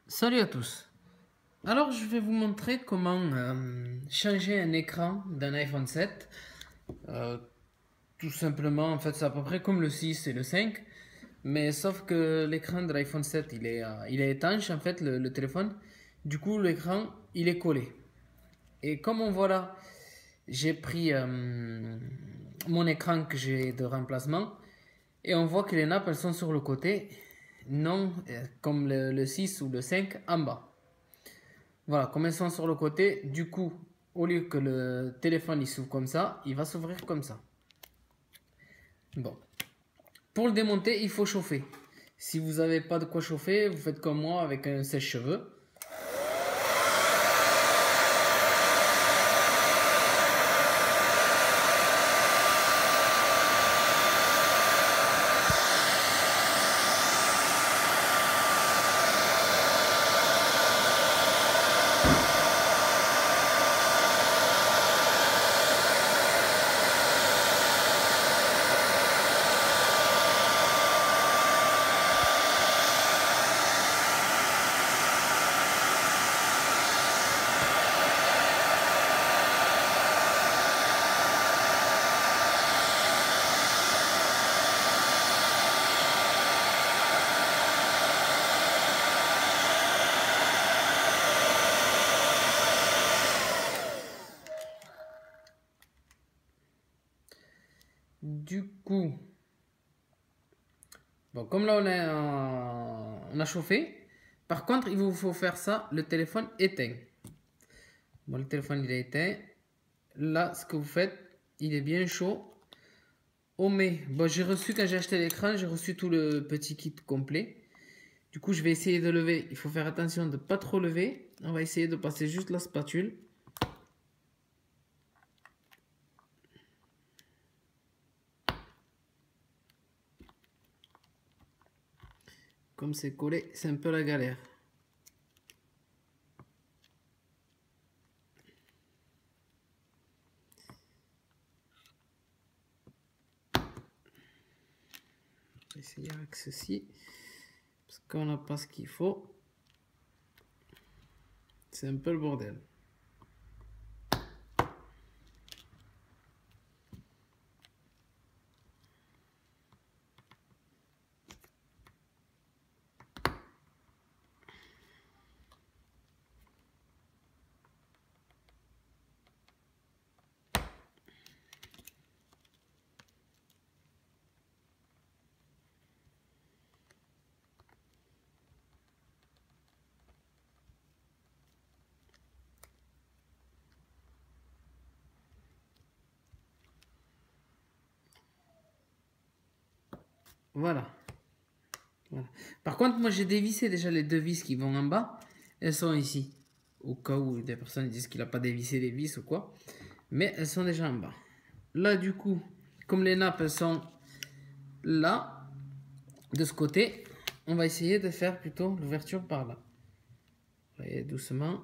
Salut à tous. Alors je vais vous montrer comment changer un écran d'un iPhone 7. Euh, Tout simplement, en fait c'est à peu près comme le 6 et le 5. Mais sauf que l'écran de l'iPhone 7 il est étanche en fait le téléphone. Du coup l'écran il est collé. Et comme on voit là, j'ai pris mon écran que j'ai de remplacement. Et on voit que les nappes elles sont sur le côté. Non comme le 6 ou le 5 en bas. Voilà, comme elles sont sur le côté, du coup, au lieu que le téléphone il s'ouvre comme ça, il va s'ouvrir comme ça. Bon. Pour le démonter, il faut chauffer. Si vous n'avez pas de quoi chauffer, vous faites comme moi avec un sèche-cheveux. Du coup, bon, comme là on a chauffé, par contre, il vous faut faire ça, le téléphone éteint. Bon, le téléphone il est éteint. Là, ce que vous faites, il est bien chaud. On met, bon, j'ai reçu quand j'ai acheté l'écran, j'ai reçu tout le petit kit complet. Du coup, je vais essayer de lever. Il faut faire attention de ne pas trop lever. On va essayer de passer juste la spatule. Comme c'est collé, c'est un peu la galère. Je vais essayer avec ceci. Parce qu'on n'a pas ce qu'il faut. C'est un peu le bordel. Voilà. Voilà. Par contre, moi j'ai dévissé déjà les deux vis qui vont en bas. Elles sont ici. Au cas où des personnes disent qu'il n'a pas dévissé les vis ou quoi. Mais elles sont déjà en bas. Là, du coup, comme les nappes elles sont là, de ce côté, on va essayer de faire plutôt l'ouverture par là. Vous voyez, doucement.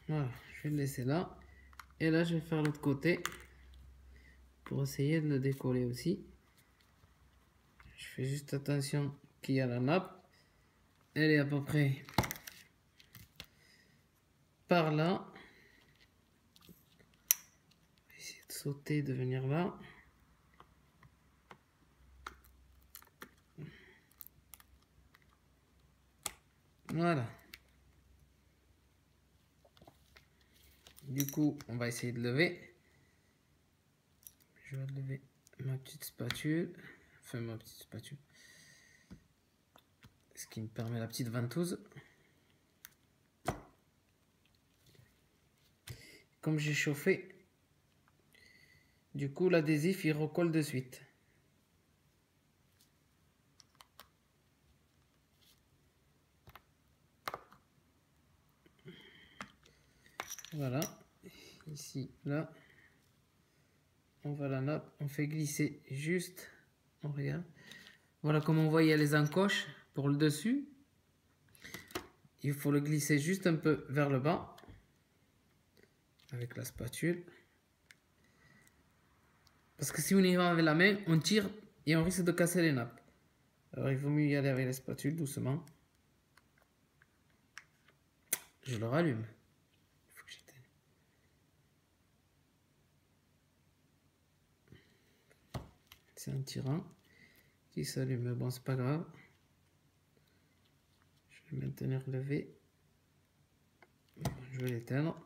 Voilà, je vais le laisser là. Et là, je vais faire l'autre côté pour essayer de le décoller aussi. Je fais juste attention qu'il y a la nappe. Elle est à peu près par là. Je vais essayer de sauter, de venir là. Voilà. Du coup, on va essayer de lever. Je vais lever ma petite spatule. Enfin, ma petite spatule. Ce qui me permet la petite ventouse. Comme j'ai chauffé, du coup, l'adhésif, il recolle de suite. Voilà. Ici, là. On va la nappe, on fait glisser juste. On regarde. Voilà, comme on voit, il y a les encoches pour le dessus. Il faut le glisser juste un peu vers le bas avec la spatule. Parce que si on y va avec la main, on tire et on risque de casser les nappes. Alors il vaut mieux y aller avec la spatule doucement. Je le rallume. Faut que j'éteigne. C'est un tirant qui s'allume. Mais bon, c'est pas grave. Je vais maintenir levé. Je vais l'éteindre.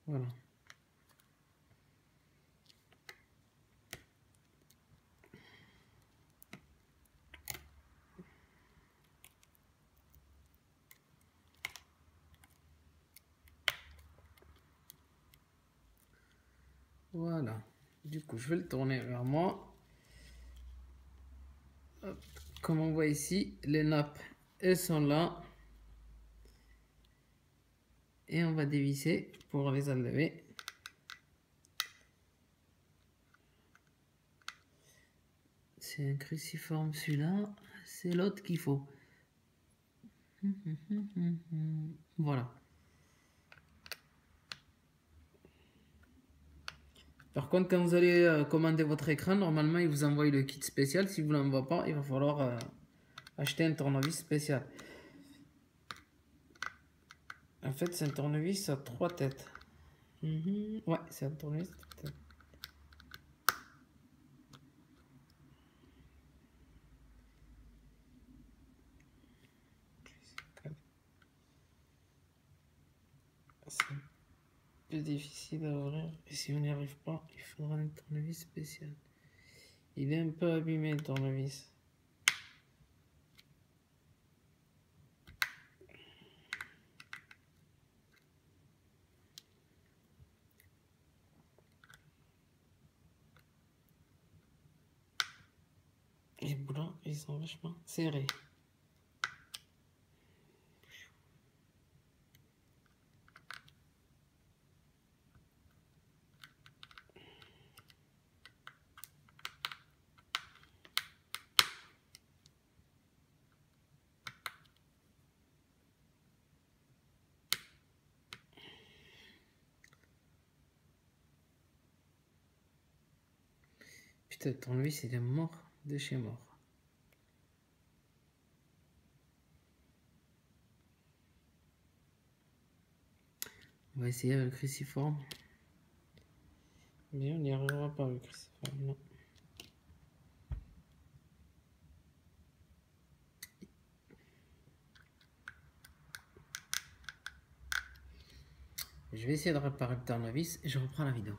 Voilà. Voilà. Du coup, je vais le tourner vers moi. Hop. Comme on voit ici, les nappes, elles sont là. Et on va dévisser pour les enlever. C'est un cruciforme celui-là. C'est l'autre qu'il faut. Voilà. Par contre, quand vous allez commander votre écran, normalement, il vous envoie le kit spécial. Si vous ne l'envoie pas, il va falloir acheter un tournevis spécial. En fait, c'est un tournevis à 3 têtes. Ouais, c'est un tournevis à 3 têtes. C'est un peu difficile à ouvrir. Et si on n'y arrive pas, il faudra un tournevis spécial. Il est un peu abîmé le tournevis. Les boulons, ils sont vachement serrés. Putain, le tournevis, il est mort de chez mort. On va essayer avec le cruciforme. Mais on n'y arrivera pas avec le cruciforme, non. Je vais essayer de réparer le tournevis et je reprends la vidéo.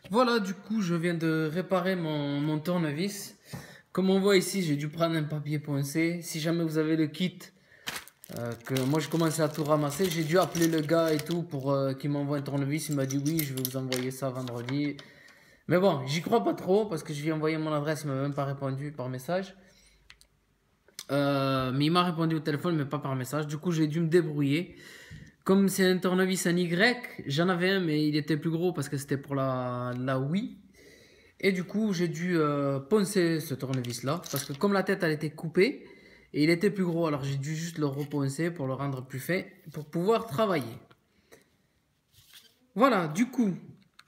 Voilà, du coup, je viens de réparer mon tournevis. Comme on voit ici, j'ai dû prendre un papier poncé. Si jamais vous avez le kit, que moi je commençais à tout ramasser, j'ai dû appeler le gars et tout pour qu'il m'envoie un tournevis. Il m'a dit oui, je vais vous envoyer ça vendredi. Mais bon, j'y crois pas trop parce que je lui ai envoyé mon adresse, il m'a même pas répondu par message. Mais il m'a répondu au téléphone, mais pas par message. Du coup, j'ai dû me débrouiller. Comme c'est un tournevis en Y, j'en avais un, mais il était plus gros parce que c'était pour la Wii. Et du coup, j'ai dû poncer ce tournevis-là. Parce que comme la tête, elle était coupée, et il était plus gros, alors j'ai dû juste le reponcer pour le rendre plus fin, pour pouvoir travailler. Voilà, du coup,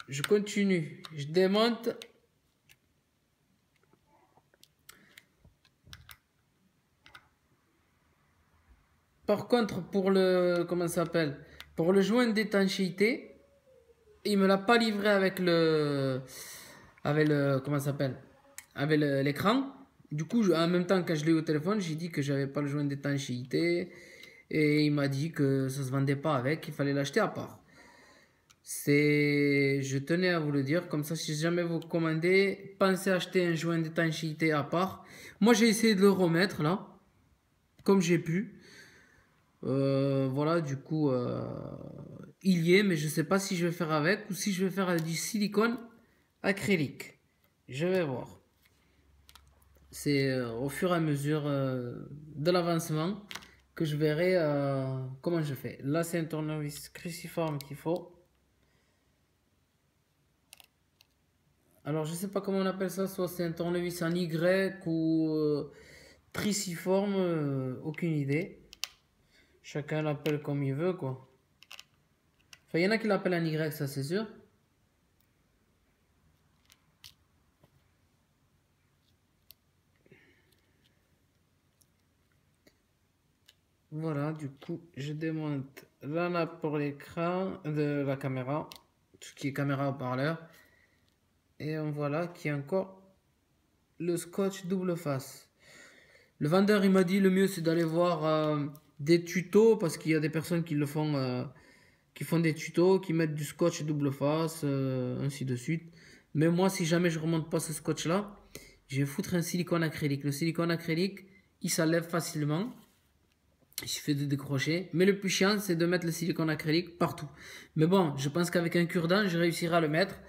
je continue. Je démonte. Par contre, pour le, comment ça s'appelle? Pour le joint d'étanchéité, il me l'a pas livré avec le, comment ça s'appelle? Avec l'écran. Du coup, en même temps, quand je l'ai eu au téléphone, j'ai dit que j'avais pas le joint d'étanchéité. Et il m'a dit que ça se vendait pas avec, il fallait l'acheter à part. Je tenais à vous le dire, comme ça, si jamais vous commandez, pensez à acheter un joint d'étanchéité à part. Moi, j'ai essayé de le remettre là, comme j'ai pu. Voilà, du coup, il y est, mais je sais pas si je vais faire avec ou si je vais faire avec du silicone acrylique. Je vais voir. C'est au fur et à mesure de l'avancement que je verrai comment je fais. Là, c'est un tournevis cruciforme qu'il faut. Alors, je sais pas comment on appelle ça, soit c'est un tournevis en Y ou triciforme, aucune idée. Chacun l'appelle comme il veut, quoi. Enfin, il y en a qui l'appellent en Y, ça c'est sûr. Voilà, du coup, je démonte la nappe pour l'écran de la caméra, tout ce qui est caméra haut-parleur. Et voilà qui est encore le scotch double face. Le vendeur, il m'a dit le mieux c'est d'aller voir des tutos parce qu'il y a des personnes qui le font, qui font des tutos, qui mettent du scotch double face, ainsi de suite. Mais moi, si jamais je remonte pas ce scotch là, je vais foutre un silicone acrylique. Le silicone acrylique, il s'enlève facilement. Il suffit de décrocher. Mais le plus chiant, c'est de mettre le silicone acrylique partout. Mais bon, je pense qu'avec un cure-dent, je réussirai à le mettre.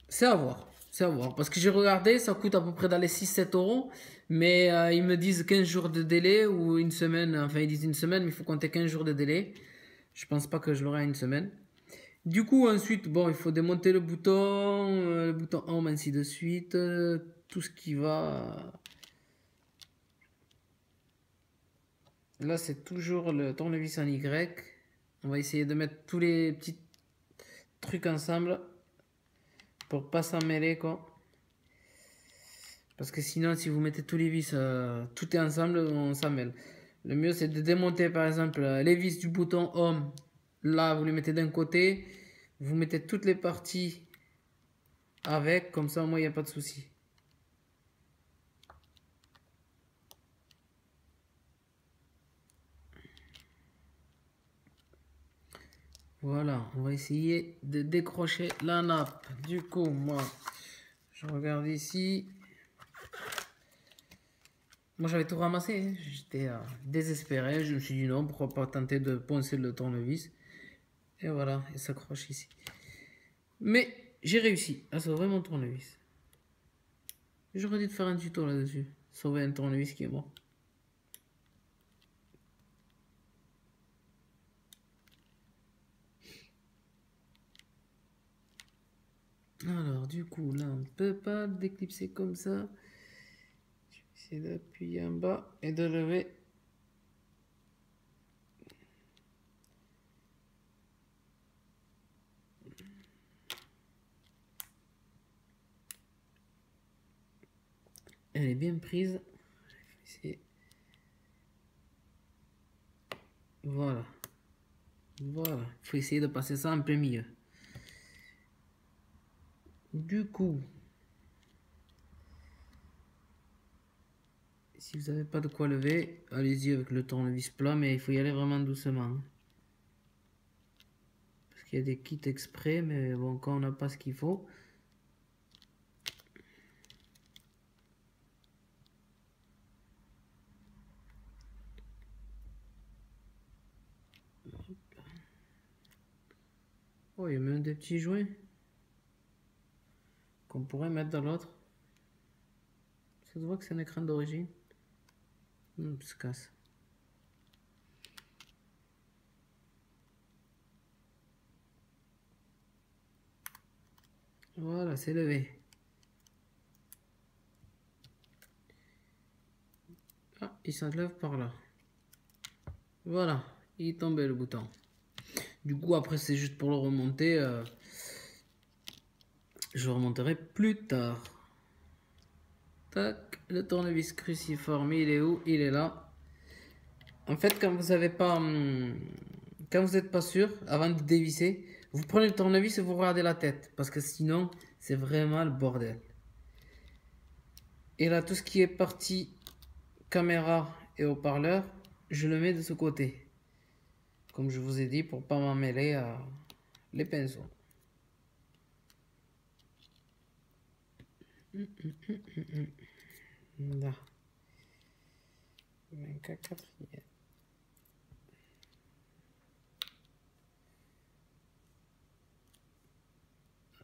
C'est à voir. C'est à voir. Parce que j'ai regardé, ça coûte à peu près dans les 6-7 euros. Mais ils me disent 15 jours de délai ou une semaine. Enfin, ils disent une semaine, mais il faut compter 15 jours de délai. Je pense pas que je l'aurai à une semaine. Du coup, ensuite, bon, il faut démonter le bouton home, ainsi de suite. Tout ce qui va. Là, c'est toujours le tournevis en Y. On va essayer de mettre tous les petits trucs ensemble pour pas s'en mêler, quoi. Parce que sinon, si vous mettez tous les vis, tout est ensemble, on s'en mêle. Le mieux, c'est de démonter, par exemple, les vis du bouton Home. Là, vous les mettez d'un côté. Vous mettez toutes les parties avec. Comme ça, au moins, il n'y a pas de souci. Voilà, on va essayer de décrocher la nappe. Du coup, moi, je regarde ici. Moi, j'avais tout ramassé, hein. J'étais désespéré. Je me suis dit non, pourquoi pas tenter de poncer le tournevis. Et voilà, il s'accroche ici. Mais j'ai réussi à sauver mon tournevis. J'aurais dû te faire un tuto là-dessus. Sauver un tournevis qui est mort. Alors, du coup, là, on ne peut pas déclipser comme ça. Je vais essayer d'appuyer en bas et de lever. Elle est bien prise. Voilà. Voilà. Il faut essayer de passer ça en plein milieu. Du coup, si vous n'avez pas de quoi lever, allez-y avec le tournevis plat, mais il faut y aller vraiment doucement, hein. Parce qu'il y a des kits exprès, mais bon, quand on n'a pas ce qu'il faut. Oh, il y a même des petits jouets qu'on pourrait mettre dans l'autre. Ça se voit que c'est un écran d'origine. Ça se casse. Voilà, c'est levé. Ah, il s'enlève par là. Voilà, il est tombé le bouton. Du coup, après, c'est juste pour le remonter. Je le remonterai plus tard. Tac, le tournevis cruciforme, il est où? Il est là. En fait, quand vous n'avez pas, quand vous n'êtes pas sûr, avant de dévisser, vous prenez le tournevis et vous regardez la tête, parce que sinon, c'est vraiment le bordel. Et là, tout ce qui est partie caméra et haut-parleur, je le mets de ce côté, comme je vous ai dit, pour pas m'en mêler à les pinceaux. Là. 24e.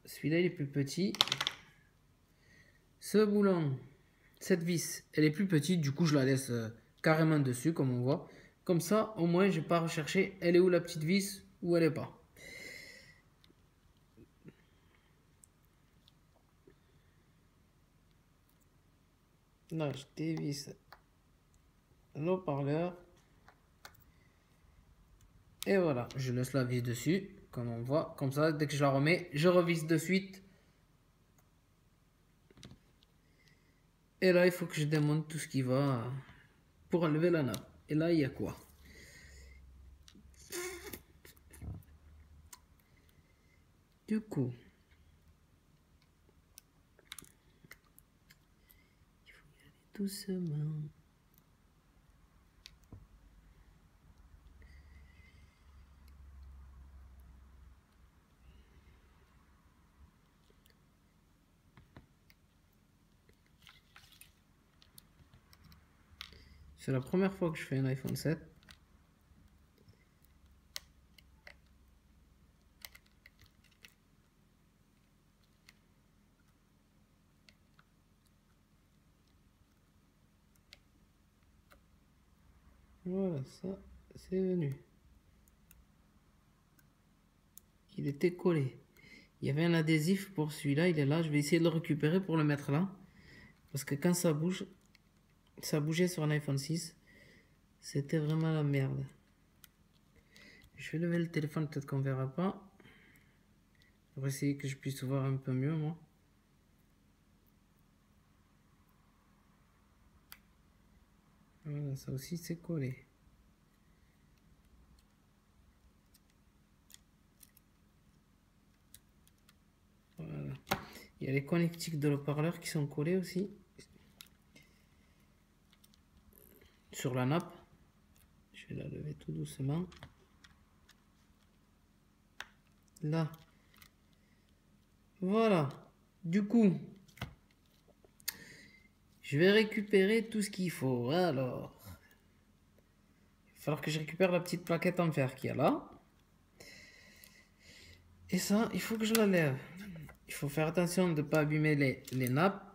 Celui-là, il est plus petit. Ce boulon, cette vis, elle est plus petite, du coup je la laisse carrément dessus, comme on voit. Comme ça, au moins, je n'ai pas à rechercher elle est où la petite vis, ou elle est pas. Là, je dévisse l'haut-parleur. Et voilà, je laisse la vis dessus, comme on voit. Comme ça, dès que je la remets, je revisse de suite. Et là, il faut que je démonte tout ce qui va pour enlever la nappe. Et là, il y a quoi? Du coup, il faut y aller doucement. C'est la première fois que je fais un iPhone 7. Voilà, ça, c'est venu. Il était collé. Il y avait un adhésif pour celui-là, il est là. Je vais essayer de le récupérer pour le mettre là. Parce que quand ça bouge, ça bougeait sur un iPhone 6. C'était vraiment la merde. Je vais lever le téléphone, peut-être qu'on verra pas. Pour essayer que je puisse voir un peu mieux, moi. Voilà, ça aussi c'est collé. Voilà. Il y a les connectiques de l'haut-parleur qui sont collés aussi. Sur la nappe. Je vais la lever tout doucement. Là. Voilà. Du coup, je vais récupérer tout ce qu'il faut. Alors, il va falloir que je récupère la petite plaquette en fer qu'il y a là. Et ça, il faut que je la lève. Il faut faire attention de ne pas abîmer les nappes.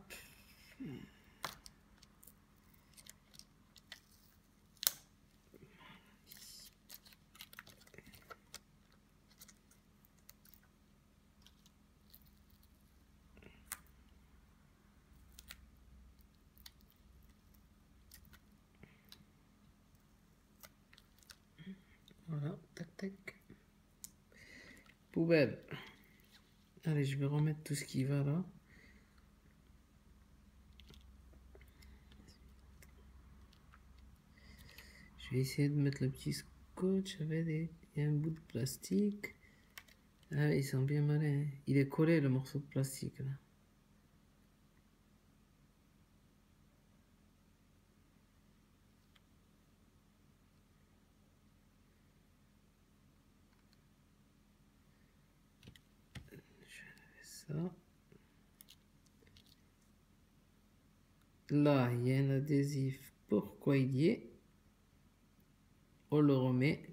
Voilà, tac tac. Poubelle. Allez, je vais remettre tout ce qui va là. Je vais essayer de mettre le petit scotch avec il y a un bout de plastique. Ah, ils sont bien malins. Il est collé le morceau de plastique là. Ça. Là, il y a un adhésif pourquoi il y est. On le remet.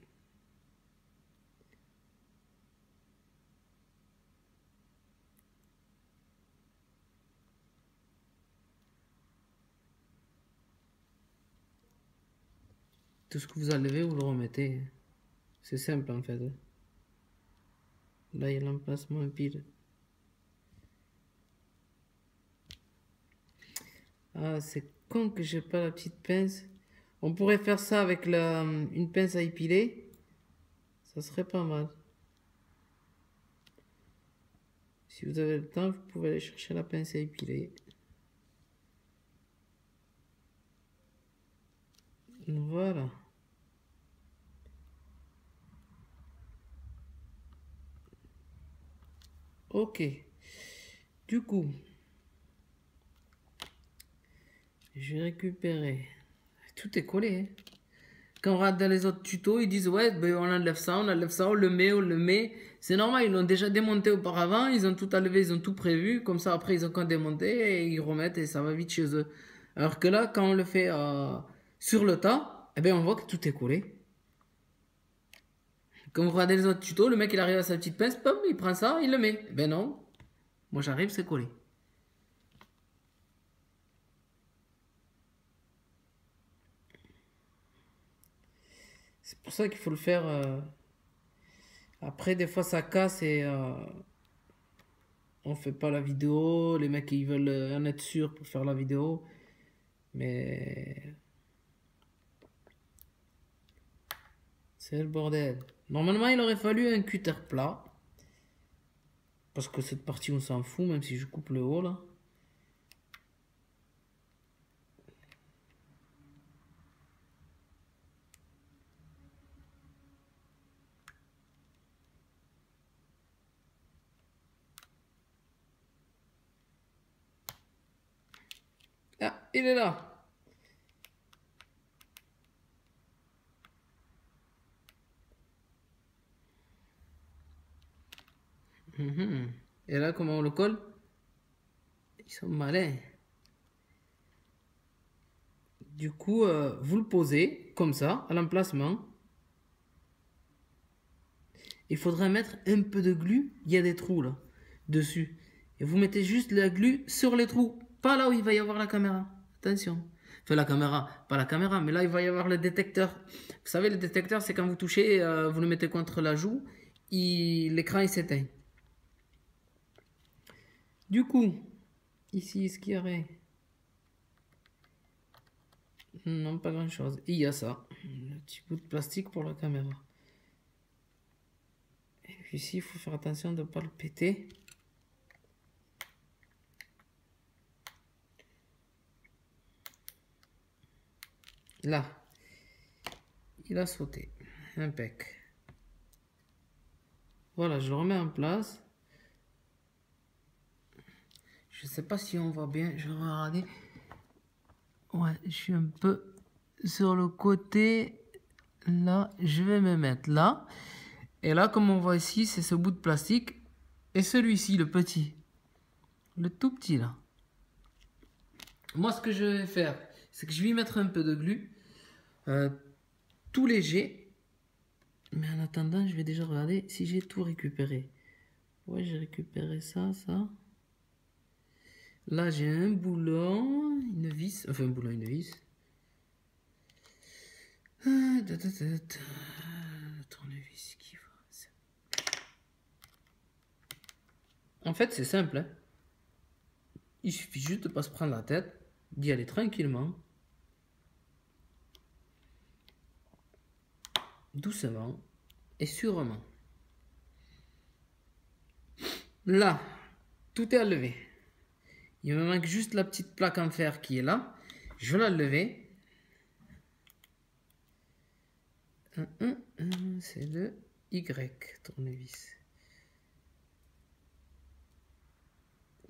Tout ce que vous enlevez, vous le remettez. C'est simple en fait. Là, il y a l'emplacement pile. Ah, c'est con que j'ai pas la petite pince. On pourrait faire ça avec une pince à épiler. Ça serait pas mal. Si vous avez le temps, vous pouvez aller chercher la pince à épiler. Voilà. Ok. Du coup, je vais récupérer. Tout est collé. Hein. Quand on regarde dans les autres tutos, ils disent ouais, ben on enlève ça, on le met, on le met. C'est normal, ils l'ont déjà démonté auparavant, ils ont tout enlevé, ils ont tout prévu. Comme ça, après, ils ont qu'à démonter et ils remettent et ça va vite chez eux. Alors que là, quand on le fait sur le tas, eh ben, on voit que tout est collé. Quand vous regardez les autres tutos, le mec il arrive à sa petite pince, pom, il prend ça, il le met. Eh ben non, moi j'arrive, c'est collé. C'est pour ça qu'il faut le faire. Après, des fois, ça casse et on fait pas la vidéo. Les mecs, ils veulent en être sûrs pour faire la vidéo. Mais c'est le bordel. Normalement, il aurait fallu un cutter plat. Parce que cette partie, on s'en fout, même si je coupe le haut, là. Ah, il est là. Et là, comment on le colle? Ils sont malins. Du coup, vous le posez comme ça, à l'emplacement. Il faudra mettre un peu de glu. Il y a des trous là, dessus. Et vous mettez juste la glu sur les trous. Pas là où il va y avoir la caméra. Attention. Enfin, la caméra, pas la caméra, mais là, il va y avoir le détecteur. Vous savez, le détecteur, c'est quand vous touchez, vous le mettez contre la joue, l'écran, il s'éteint. Du coup, ici, ce qu'il y aurait... Non, pas grand-chose. Et il y a ça. Le petit bout de plastique pour la caméra. Et puis ici, il faut faire attention de ne pas le péter. Là. Il a sauté. Impec. Voilà, je le remets en place. Je sais pas si on voit bien. Je vais regarder. Ouais, je suis un peu sur le côté. Là, je vais me mettre là. Et là, comme on voit ici, c'est ce bout de plastique. Et celui-ci, le petit. Le tout petit là. Moi, ce que je vais faire, c'est que je vais y mettre un peu de glu. Tout léger. Mais en attendant, je vais déjà regarder si j'ai tout récupéré. Ouais, j'ai récupéré ça, ça. Là, j'ai un boulon, une vis. Enfin, un boulon, une vis. Le tournevis qui va. En fait, c'est simple. Hein. Il suffit juste de ne pas se prendre la tête, d'y aller tranquillement. Doucement et sûrement. Là, tout est à lever. Il me manque juste la petite plaque en fer qui est là. Je vais la lever. C'est le Y tournevis.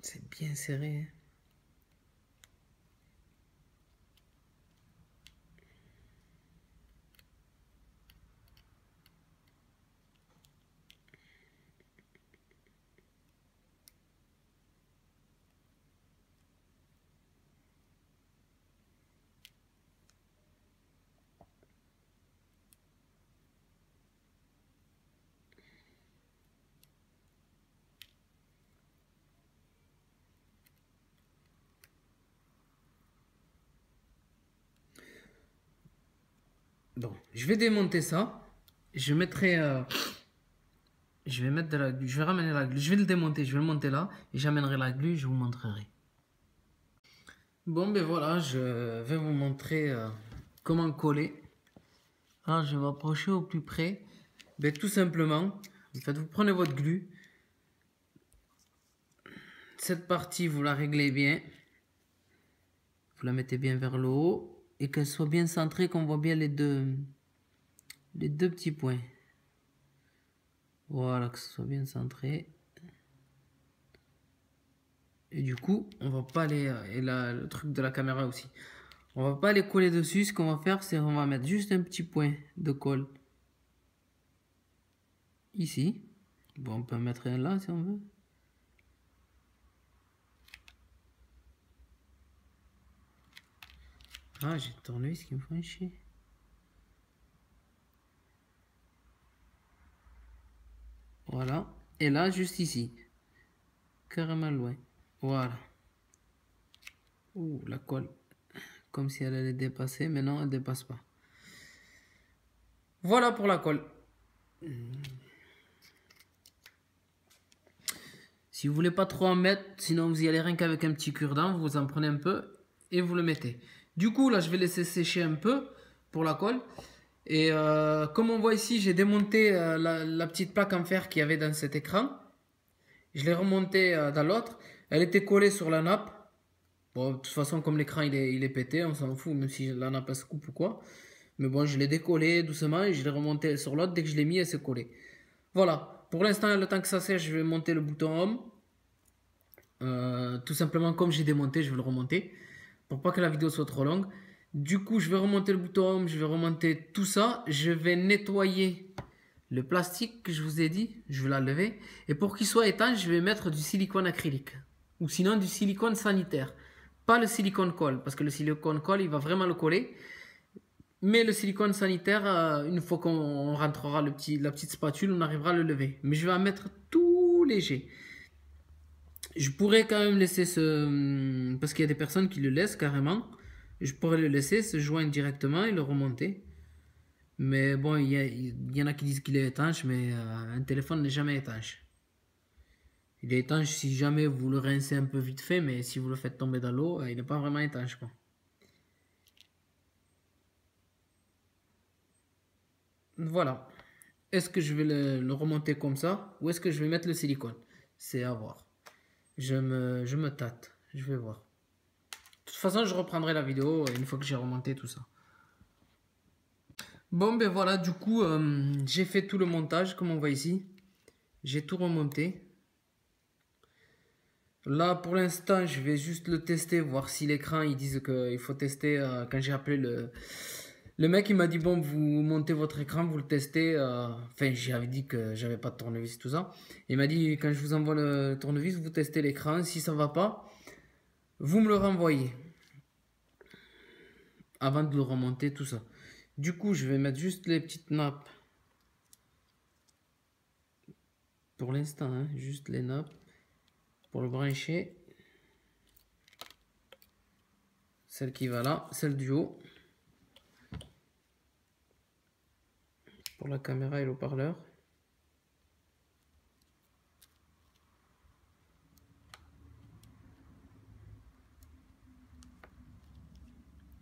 C'est bien serré. Bon, je vais démonter ça. Je mettrai... je vais mettre de la glu. Je vais ramener la glu. Je vais le démonter. Je vais le monter là. Et j'amènerai la glu. Je vous montrerai. Bon, ben voilà. Je vais vous montrer comment coller. Alors, je vais m'approcher au plus près. Ben, tout simplement, en fait, vous prenez votre glu. Cette partie, vous la réglez bien. Vous la mettez bien vers le haut. Et qu'elle soit bien centrée, qu'on voit bien les deux petits points. Voilà, que ce soit bien centré. Et du coup, on va pas aller... Et là, le truc de la caméra aussi. On va pas aller coller dessus. Ce qu'on va faire, c'est on va mettre juste un petit point de colle. Ici. Bon, on peut en mettre un là si on veut. Ah, j'ai le tournevis qui me fait chier. Voilà. Et là, juste ici. Carrément loin. Voilà. Ouh, la colle. Comme si elle allait dépasser, mais non, elle dépasse pas. Voilà pour la colle. Si vous voulez pas trop en mettre, sinon vous y allez rien qu'avec un petit cure-dent, vous en prenez un peu et vous le mettez. Du coup, là, je vais laisser sécher un peu pour la colle. Et comme on voit ici, j'ai démonté la petite plaque en fer qu'il y avait dans cet écran. Je l'ai remontée dans l'autre. Elle était collée sur la nappe. Bon, de toute façon, comme l'écran il est pété, on s'en fout, même si la nappe elle se coupe ou quoi. Mais bon, je l'ai décollé doucement et je l'ai remonté sur l'autre. Dès que je l'ai mis, elle s'est collée. Voilà. Pour l'instant, le temps que ça sèche, je vais monter le bouton home. Tout simplement, comme j'ai démonté, je vais le remonter. Pour pas que la vidéo soit trop longue. Du coup, je vais remonter le bouton home, je vais remonter tout ça. Je vais nettoyer le plastique que je vous ai dit. Je vais l'enlever. Et pour qu'il soit étanche, je vais mettre du silicone acrylique. Ou sinon du silicone sanitaire. Pas le silicone colle, parce que le silicone colle, il va vraiment le coller. Mais le silicone sanitaire, une fois qu'on rentrera la petite spatule, on arrivera à le lever. Mais je vais en mettre tout léger. Je pourrais quand même laisser ce... Parce qu'il y a des personnes qui le laissent carrément. Je pourrais le laisser se joindre directement et le remonter. Mais bon, il y en a qui disent qu'il est étanche, mais un téléphone n'est jamais étanche. Il est étanche si jamais vous le rincez un peu vite fait, mais si vous le faites tomber dans l'eau, il n'est pas vraiment étanche, quoi. Voilà. Est-ce que je vais le remonter comme ça ou est-ce que je vais mettre le silicone? C'est à voir. Je me tâte. Je vais voir. De toute façon, je reprendrai la vidéo une fois que j'ai remonté tout ça. Bon, ben voilà, du coup, j'ai fait tout le montage, comme on voit ici. J'ai tout remonté. Là, pour l'instant, je vais juste le tester, voir si l'écran, ils disent qu'il faut tester. Quand j'ai appelé le mec, il m'a dit, bon, vous montez votre écran, vous le testez. Enfin, j'avais dit que j'avais pas de tournevis, tout ça. Il m'a dit, quand je vous envoie le tournevis, vous testez l'écran. Si ça va pas, vous me le renvoyez. Avant de le remonter, tout ça. Du coup, je vais mettre juste les petites nappes. Pour l'instant, hein, juste les nappes. Pour le brancher. Celle qui va là, celle du haut. Pour la caméra et le haut-parleur.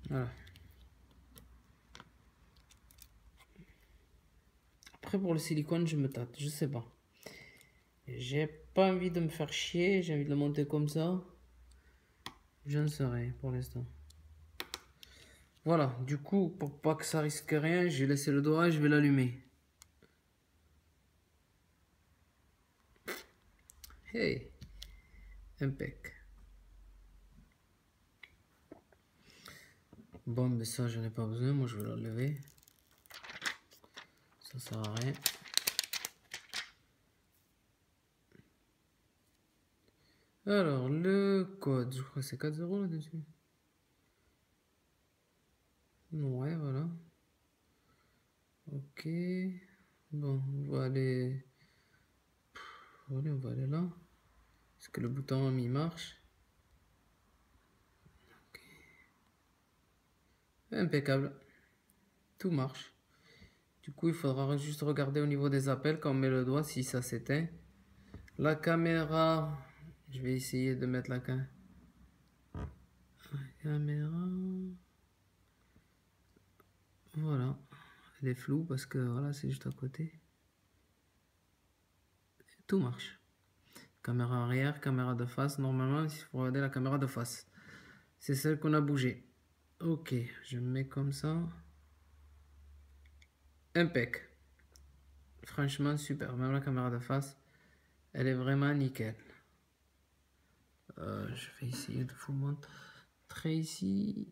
Voilà. Après pour le silicone, je me tâte, je sais pas. J'ai pas envie de me faire chier, j'ai envie de le monter comme ça. Je ne sais rien pour l'instant. Voilà, du coup, pour pas que ça risque rien, j'ai laissé le doigt et je vais l'allumer. Hey, impec. Bon, mais ça, j'en ai pas besoin, moi je vais l'enlever. Ça sert à rien. Alors, le code, je crois que c'est 4-0 là-dessus. Ouais, voilà. Ok. Bon, on va aller... Allez, on va aller là. Est-ce que le bouton il marche? Okay. Impeccable. Tout marche. Du coup, il faudra juste regarder au niveau des appels quand on met le doigt si ça s'éteint. La caméra... Je vais essayer de mettre la caméra. Voilà. Elle est floue parce que voilà, c'est juste à côté. Tout marche. Caméra arrière, caméra de face. Normalement, il faut regarder la caméra de face. C'est celle qu'on a bougée. Ok, je me mets comme ça. Impec. Franchement, super. Même la caméra de face, elle est vraiment nickel. Je vais essayer de vous montrer ici.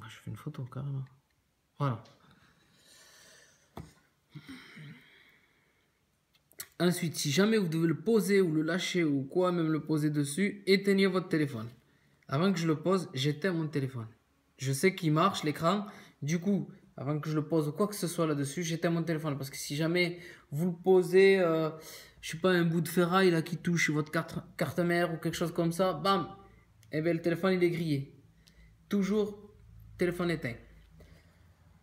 Je fais une photo carrément. Voilà. Ensuite, si jamais vous devez le poser ou le lâcher ou quoi, même le poser dessus, éteignez votre téléphone. Avant que je le pose, j'éteins mon téléphone. Je sais qu'il marche l'écran. Du coup, avant que je le pose ou quoi que ce soit là-dessus, j'éteins mon téléphone. Parce que si jamais vous le posez, je sais pas, un bout de ferraille là qui touche votre carte mère ou quelque chose comme ça, bam, et bien le téléphone il est grillé. Toujours téléphone éteint.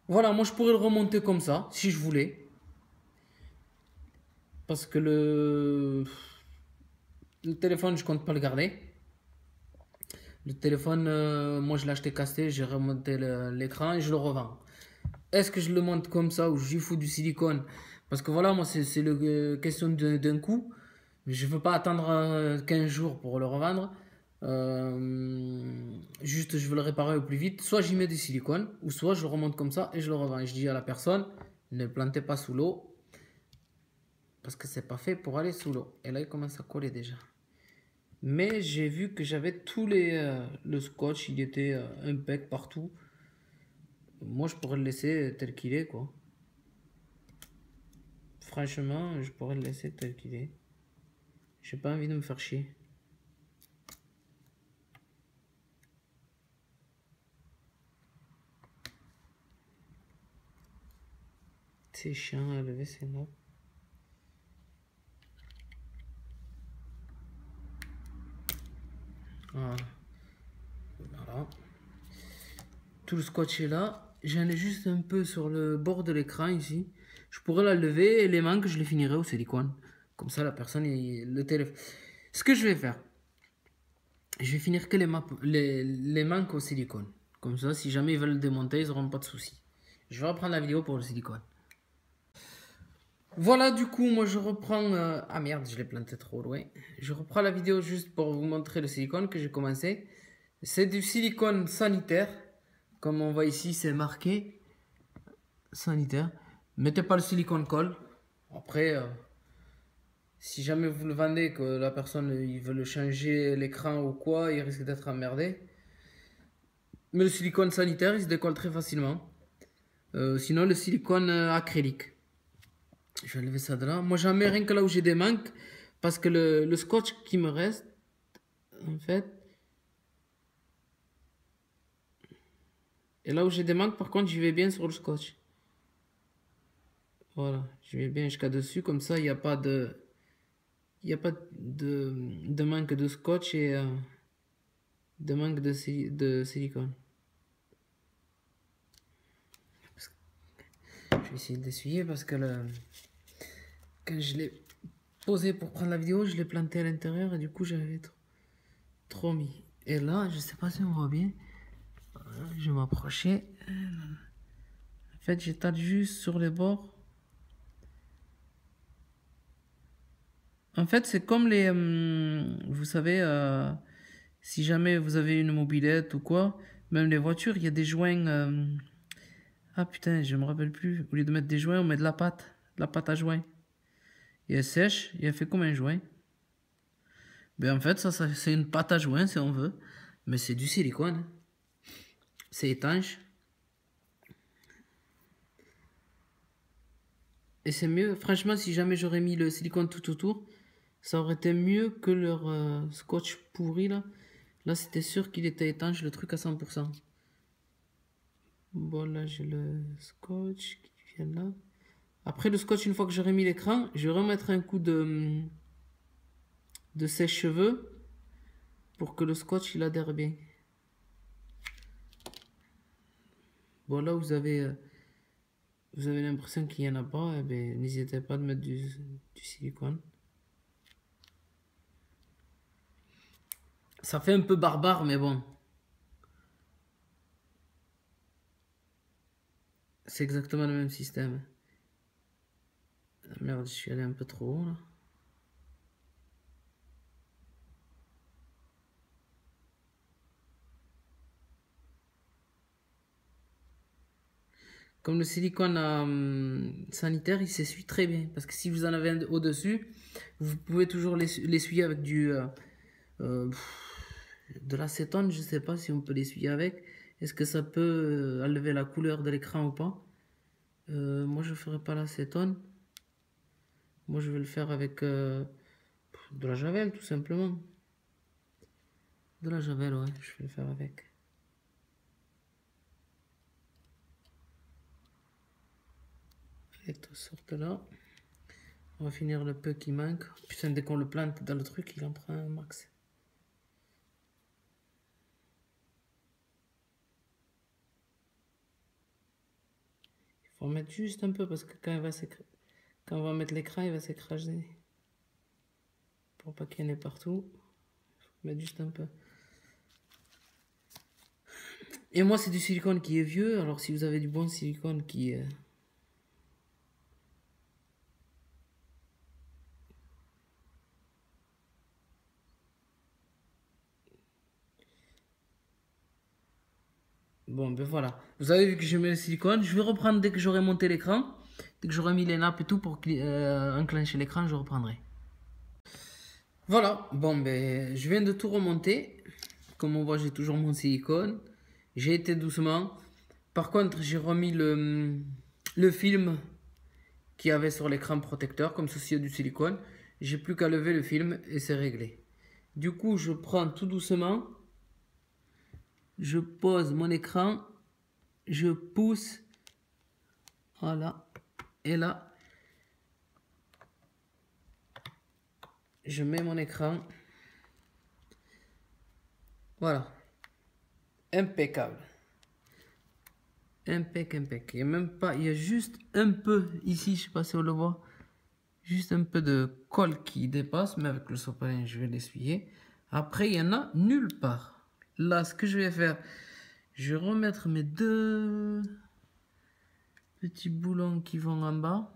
Voilà, moi je pourrais le remonter comme ça, si je voulais. Parce que le téléphone, je compte pas le garder. Le téléphone, moi je l'ai acheté cassé, j'ai remonté l'écran et je le revends. Est-ce que je le monte comme ça ou je lui fous du silicone? Parce que voilà, moi c'est question d'un coup. Je veux pas attendre 15 jours pour le revendre. Juste, je veux le réparer au plus vite. Soit j'y mets du silicone, ou soit je le remonte comme ça et je le revends. Et je dis à la personne, ne plantez pas sous l'eau, parce que c'est pas fait pour aller sous l'eau. Et là, il commence à coller déjà. Mais j'ai vu que j'avais tous le scotch, il était impec partout. Moi, je pourrais le laisser tel qu'il est, quoi. Franchement, je pourrais le laisser tel qu'il est. J'ai pas envie de me faire chier. C'est chiant à lever ces notes. Voilà. Voilà. Tout le scotch est là. J'en ai juste un peu sur le bord de l'écran ici. Je pourrais la lever et les manques, je les finirai au silicone. Comme ça, la personne, le téléphone. Ce que je vais faire, je vais finir que les manques au silicone. Comme ça, si jamais ils veulent le démonter, ils n'auront pas de soucis. Je vais reprendre la vidéo pour le silicone. Voilà, du coup, moi je reprends... Ah merde, je l'ai planté trop loin. Je reprends la vidéo juste pour vous montrer le silicone que j'ai commencé. C'est du silicone sanitaire. Comme on voit ici, c'est marqué sanitaire. Mettez pas le silicone colle. Après, si jamais vous le vendez, que la personne il veut le changer l'écran ou quoi, il risque d'être emmerdé. Mais le silicone sanitaire, il se décolle très facilement. Sinon, le silicone acrylique. Je vais lever ça de là. Moi, j'en mets rien que là où j'ai des manques. Parce que le scotch qui me reste, en fait... Et là où j'ai des manques, par contre, j'y vais bien sur le scotch. Voilà, je vais bien jusqu'à dessus. Comme ça, il n'y a pas de... Il n'y a pas de manque de scotch et de manque de silicone. Je vais essayer d'essuyer parce que quand je l'ai posé pour prendre la vidéo, je l'ai planté à l'intérieur et du coup j'avais trop mis. Et là, je sais pas si on voit bien. Je vais m'approcher. En fait, j'étale juste sur les bords. En fait, c'est comme les... vous savez, si jamais vous avez une mobilette ou quoi, même les voitures, il y a des joints... ah putain, je me rappelle plus. Au lieu de mettre des joints, on met de la pâte à joint. Et elle sèche, et elle fait comme un joint. Ben en fait, ça c'est une pâte à joint si on veut. Mais c'est du silicone. C'est étanche. Et c'est mieux. Franchement, si jamais j'aurais mis le silicone tout autour, ça aurait été mieux que leur scotch pourri là. Là, c'était sûr qu'il était étanche, le truc à 100%. Bon, là, j'ai le scotch qui vient là. Après le scotch, une fois que j'aurai mis l'écran, je vais remettre un coup de sèche-cheveux pour que le scotch il adhère bien. Bon, là, vous avez l'impression qu'il n'y en a pas, eh ben, n'hésitez pas à mettre du silicone. Ça fait un peu barbare, mais bon. C'est exactement le même système. Merde, je suis allé un peu trop haut là. Comme le silicone sanitaire, il s'essuie très bien. Parce que si vous en avez un au-dessus, vous pouvez toujours l'essuyer avec de l'acétone. Je ne sais pas si on peut l'essuyer avec. Est-ce que ça peut enlever la couleur de l'écran ou pas? Moi, je ne ferai pas l'acétone. Moi, je vais le faire avec de la javel, tout simplement. De la javel, ouais, je vais le faire avec. Et tout sorte là. On va finir le peu qui manque. Putain, dès qu'on le plante dans le truc, il en prend un max. Faut en mettre juste un peu parce que quand on va mettre l'écran, il va s'écraser. Pour pas qu'il y en ait partout. Faut mettre juste un peu. Et moi, c'est du silicone qui est vieux. Alors, si vous avez du bon silicone qui est... Bon, ben voilà. Vous avez vu que j'ai mis le silicone. Je vais reprendre dès que j'aurai monté l'écran. Dès que j'aurai mis les nappes et tout pour enclencher l'écran, je reprendrai. Voilà. Bon, ben, je viens de tout remonter. Comme on voit, j'ai toujours mon silicone. J'ai été doucement. Par contre, j'ai remis le film qu'il y avait sur l'écran protecteur. Comme ceci est du silicone. J'ai plus qu'à lever le film et c'est réglé. Du coup, je prends tout doucement. Je pose mon écran, je pousse, voilà, et là, je mets mon écran, voilà, impeccable, impec, il y a même pas, il y a juste un peu ici, je sais pas si on le voit, juste un peu de colle qui dépasse, mais avec le sopalin, je vais l'essuyer. Après, il y en a nulle part. Là, ce que je vais faire, je vais remettre mes deux petits boulons qui vont en bas.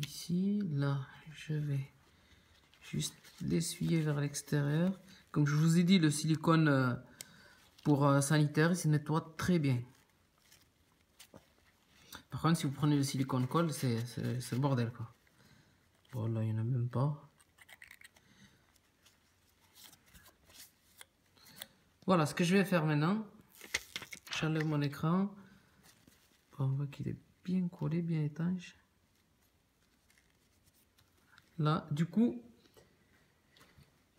Ici, là, je vais juste l'essuyer vers l'extérieur. Comme je vous ai dit, le silicone pour sanitaire, il se nettoie très bien. Par contre, si vous prenez le silicone colle, c'est le bordel, quoi. Bon, là, il n'y en a même pas. Voilà, ce que je vais faire maintenant, j'enlève mon écran. Bon, on voit qu'il est bien collé, bien étanche. Là, du coup,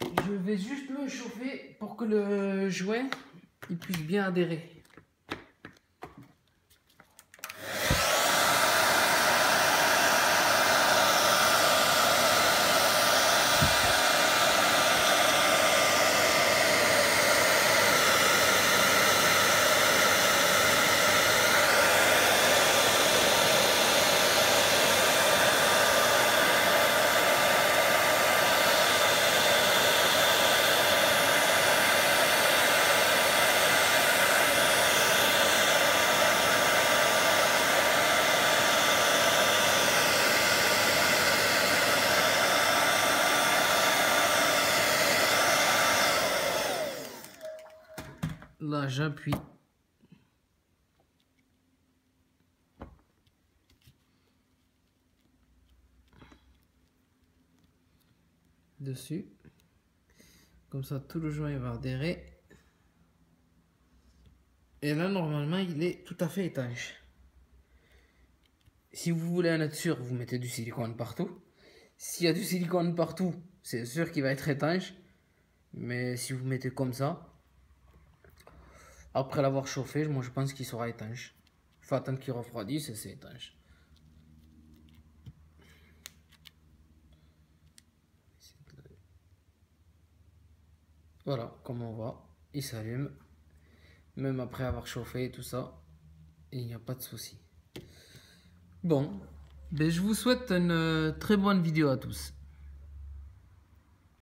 je vais juste le chauffer pour que le jouet il puisse bien adhérer. Là, j'appuie. Dessus. Comme ça, tout le joint va adhérer. Et là, normalement, il est tout à fait étanche. Si vous voulez en être sûr, vous mettez du silicone partout. S'il y a du silicone partout, c'est sûr qu'il va être étanche. Mais si vous mettez comme ça, après l'avoir chauffé, moi je pense qu'il sera étanche. Il faut attendre qu'il refroidisse et c'est étanche. Voilà, comme on voit, il s'allume. Même après avoir chauffé et tout ça, il n'y a pas de souci. Bon, ben je vous souhaite une très bonne vidéo à tous.